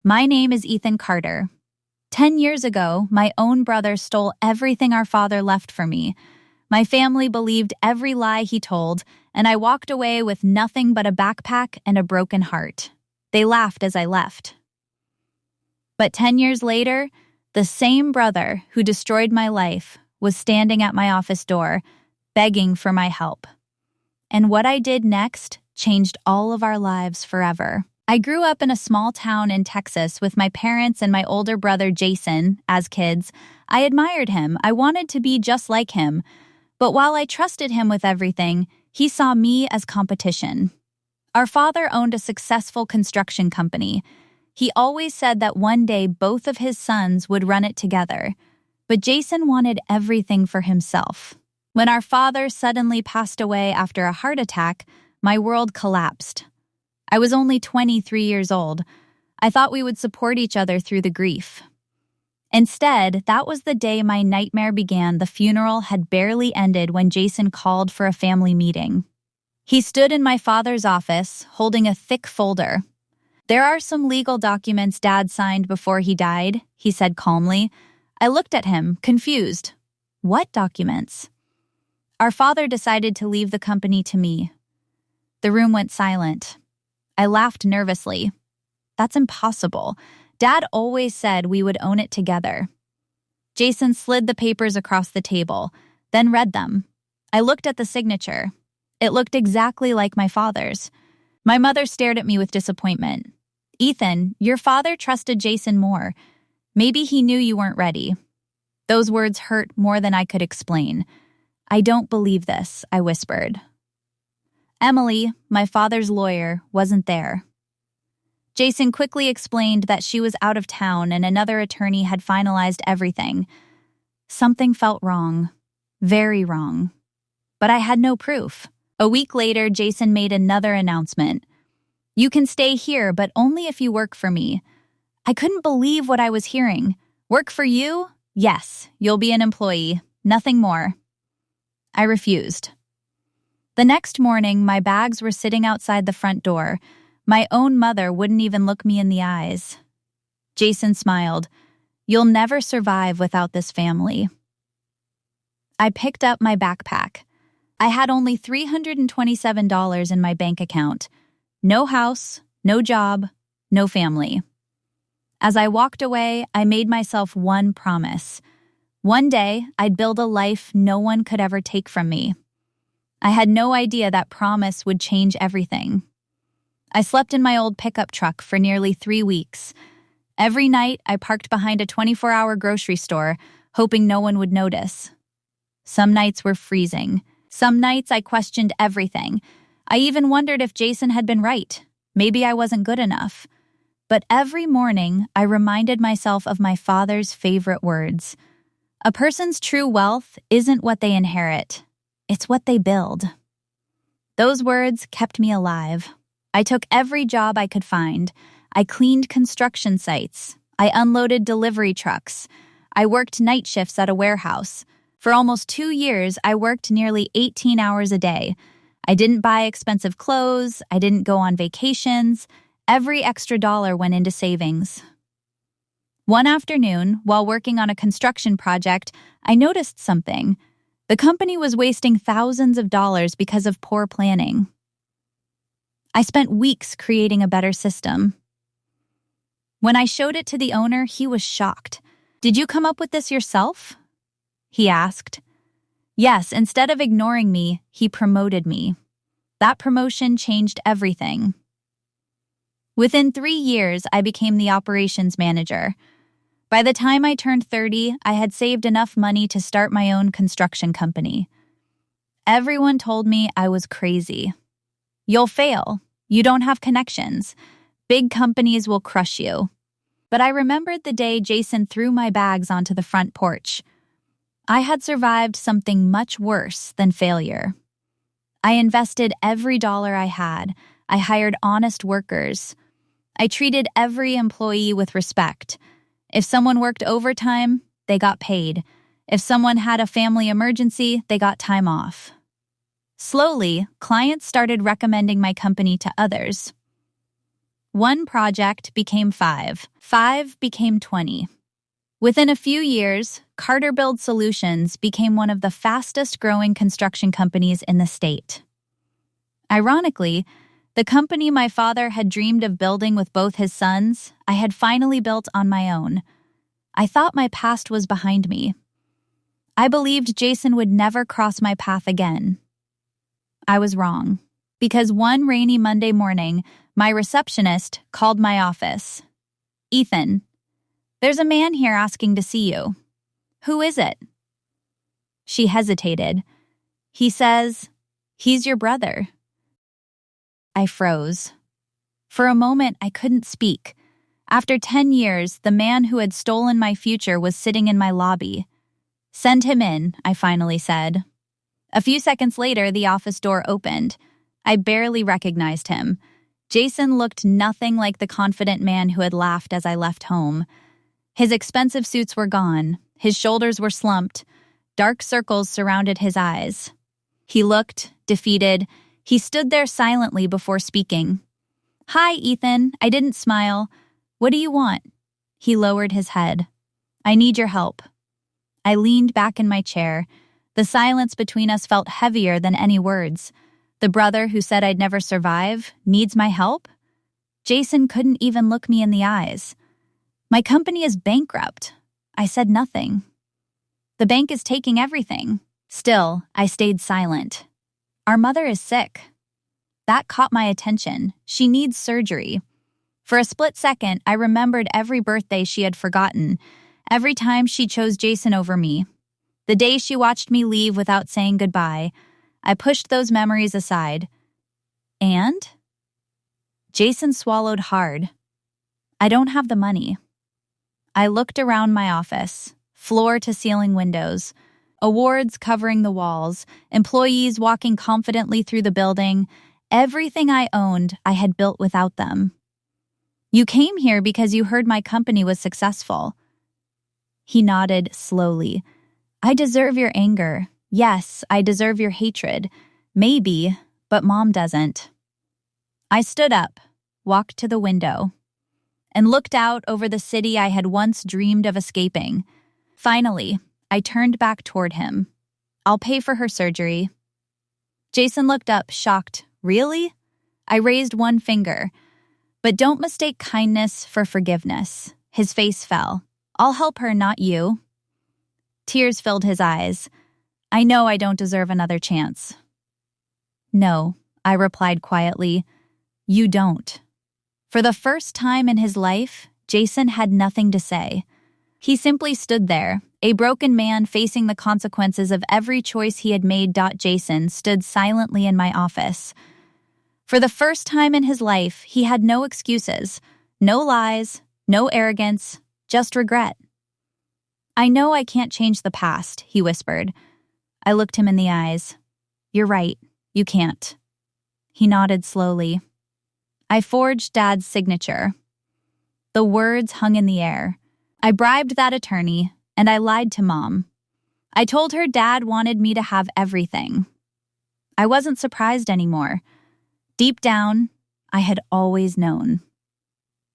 My name is Ethan Carter. 10 years ago, my own brother stole everything our father left for me. My family believed every lie he told, and I walked away with nothing but a backpack and a broken heart. They laughed as I left. But 10 years later, the same brother who destroyed my life was standing at my office door, begging for my help. And what I did next changed all of our lives forever. I grew up in a small town in Texas with my parents and my older brother Jason. As kids, I admired him. I wanted to be just like him. But while I trusted him with everything, he saw me as competition. Our father owned a successful construction company. He always said that one day both of his sons would run it together. But Jason wanted everything for himself. When our father suddenly passed away after a heart attack, my world collapsed. I was only 23 years old. I thought we would support each other through the grief. Instead, that was the day my nightmare began. The funeral had barely ended when Jason called for a family meeting. He stood in my father's office, holding a thick folder. "There are some legal documents Dad signed before he died," he said calmly. I looked at him, confused. "What documents?" "Our father decided to leave the company to me." The room went silent. I laughed nervously. "That's impossible. Dad always said we would own it together." Jason slid the papers across the table, then read them. I looked at the signature. It looked exactly like my father's. My mother stared at me with disappointment. "Ethan, your father trusted Jason more. Maybe he knew you weren't ready." Those words hurt more than I could explain. "I don't believe this," I whispered. Emily, my father's lawyer, wasn't there. Jason quickly explained that she was out of town and another attorney had finalized everything. Something felt wrong. Very wrong. But I had no proof. A week later, Jason made another announcement. "You can stay here, but only if you work for me." I couldn't believe what I was hearing. "Work for you? Yes, you'll be an employee. Nothing more." I refused. The next morning, my bags were sitting outside the front door. My own mother wouldn't even look me in the eyes. Jason smiled. "You'll never survive without this family." I picked up my backpack. I had only $327 in my bank account. No house, no job, no family. As I walked away, I made myself one promise. One day, I'd build a life no one could ever take from me. I had no idea that promise would change everything. I slept in my old pickup truck for nearly 3 weeks. Every night, I parked behind a 24-hour grocery store, hoping no one would notice. Some nights were freezing. Some nights I questioned everything. I even wondered if Jason had been right. Maybe I wasn't good enough. But every morning, I reminded myself of my father's favorite words. A person's true wealth isn't what they inherit. It's what they build. Those words kept me alive. I took every job I could find. I cleaned construction sites. I unloaded delivery trucks. I worked night shifts at a warehouse. For almost 2 years, I worked nearly 18 hours a day. I didn't buy expensive clothes. I didn't go on vacations. Every extra dollar went into savings. One afternoon, while working on a construction project, I noticed something. The company was wasting thousands of dollars because of poor planning. I spent weeks creating a better system. When I showed it to the owner, he was shocked. "Did you come up with this yourself?" he asked. Yes, instead of ignoring me, he promoted me. That promotion changed everything. Within 3 years, I became the operations manager. By the time I turned 30, I had saved enough money to start my own construction company. Everyone told me I was crazy. "You'll fail. You don't have connections. Big companies will crush you." But I remembered the day Jason threw my bags onto the front porch. I had survived something much worse than failure. I invested every dollar I had. I hired honest workers. I treated every employee with respect. If someone worked overtime, they got paid. If someone had a family emergency, they got time off. Slowly, clients started recommending my company to others. One project became 5. 5 became 20. Within a few years, Carter Build Solutions became one of the fastest-growing construction companies in the state. Ironically, the company my father had dreamed of building with both his sons, I had finally built on my own. I thought my past was behind me. I believed Jason would never cross my path again. I was wrong, because one rainy Monday morning, my receptionist called my office. "Ethan, there's a man here asking to see you." "Who is it?" She hesitated. "He says, he's your brother." I froze. For a moment, I couldn't speak. After 10 years, the man who had stolen my future was sitting in my lobby. "Send him in," I finally said. A few seconds later, the office door opened. I barely recognized him. Jason looked nothing like the confident man who had laughed as I left home. His expensive suits were gone. His shoulders were slumped. Dark circles surrounded his eyes. He looked defeated. He stood there silently before speaking. "Hi, Ethan. I didn't smile. What do you want?" He lowered his head. "I need your help." I leaned back in my chair. The silence between us felt heavier than any words. The brother who said I'd never survive needs my help? Jason couldn't even look me in the eyes. "My company is bankrupt." I said nothing. "The bank is taking everything." Still, I stayed silent. "Our mother is sick." That caught my attention. "She needs surgery." For a split second, I remembered every birthday she had forgotten, every time she chose Jason over me. The day she watched me leave without saying goodbye, I pushed those memories aside. And? Jason swallowed hard. "I don't have the money." I looked around my office, floor-to-ceiling windows, awards covering the walls, employees walking confidently through the building. Everything I owned, I had built without them. "You came here because you heard my company was successful." He nodded slowly. "I deserve your anger. Yes, I deserve your hatred. Maybe, but Mom doesn't." I stood up, walked to the window, and looked out over the city I had once dreamed of escaping. Finally, I turned back toward him. "I'll pay for her surgery." Jason looked up, shocked. "Really?" I raised one finger. "But don't mistake kindness for forgiveness." His face fell. "I'll help her, not you." Tears filled his eyes. "I know I don't deserve another chance." "No," I replied quietly. "You don't." For the first time in his life, Jason had nothing to say. He simply stood there, a broken man facing the consequences of every choice he had made. Jason stood silently in my office. For the first time in his life, he had no excuses, no lies, no arrogance, just regret. "I know I can't change the past," he whispered. I looked him in the eyes. "You're right, you can't." He nodded slowly. I forged Dad's signature. The words hung in the air. I bribed that attorney, and I lied to Mom. I told her Dad wanted me to have everything. I wasn't surprised anymore. Deep down, I had always known.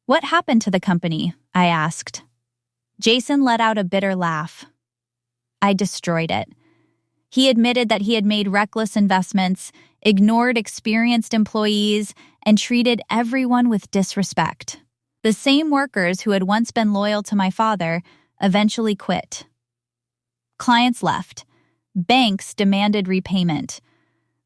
"What happened to the company?" I asked. Jason let out a bitter laugh. "I destroyed it." He admitted that he had made reckless investments, ignored experienced employees, and treated everyone with disrespect. The same workers who had once been loyal to my father eventually quit. Clients left. Banks demanded repayment.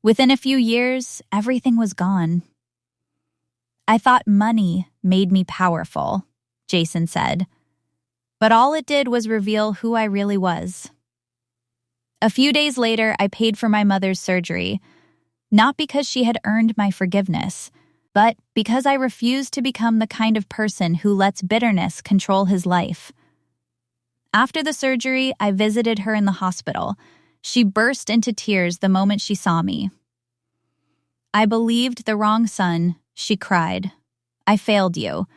Within a few years, everything was gone. "I thought money made me powerful," Jason said. But all it did was reveal who I really was. A few days later, I paid for my mother's surgery, not because she had earned my forgiveness, but because I refused to become the kind of person who lets bitterness control his life. After the surgery, I visited her in the hospital. She burst into tears the moment she saw me. "I believed the wrong son," she cried. "I failed you."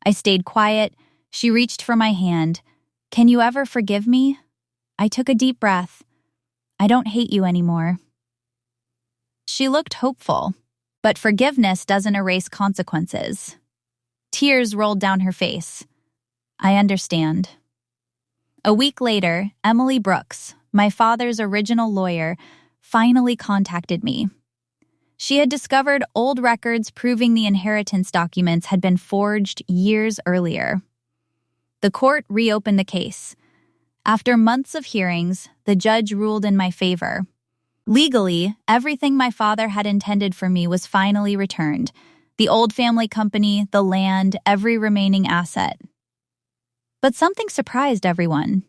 I stayed quiet. She reached for my hand. "Can you ever forgive me?" I took a deep breath. "I don't hate you anymore." She looked hopeful, but forgiveness doesn't erase consequences. Tears rolled down her face. I understand. A week later, Emily Brooks, my father's original lawyer, finally contacted me. She had discovered old records proving the inheritance documents had been forged years earlier. The court reopened the case. After months of hearings, the judge ruled in my favor. Legally, everything my father had intended for me was finally returned. The old family company, the land, every remaining asset. But something surprised everyone.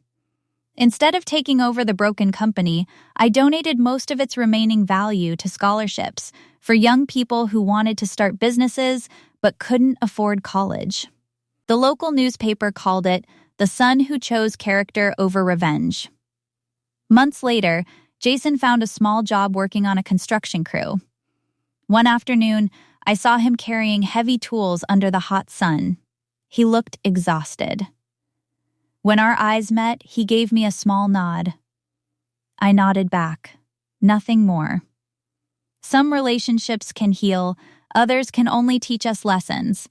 Instead of taking over the broken company, I donated most of its remaining value to scholarships for young people who wanted to start businesses but couldn't afford college. The local newspaper called it the son who chose character over revenge. Months later, Jason found a small job working on a construction crew. One afternoon, I saw him carrying heavy tools under the hot sun. He looked exhausted. When our eyes met, he gave me a small nod. I nodded back. Nothing more. Some relationships can heal, others can only teach us lessons.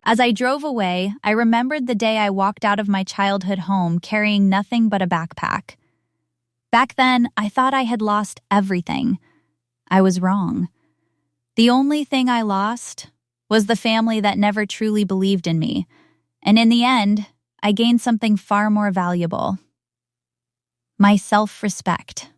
As I drove away, I remembered the day I walked out of my childhood home carrying nothing but a backpack. Back then, I thought I had lost everything. I was wrong. The only thing I lost was the family that never truly believed in me, and in the end, I gained something far more valuable: my self-respect.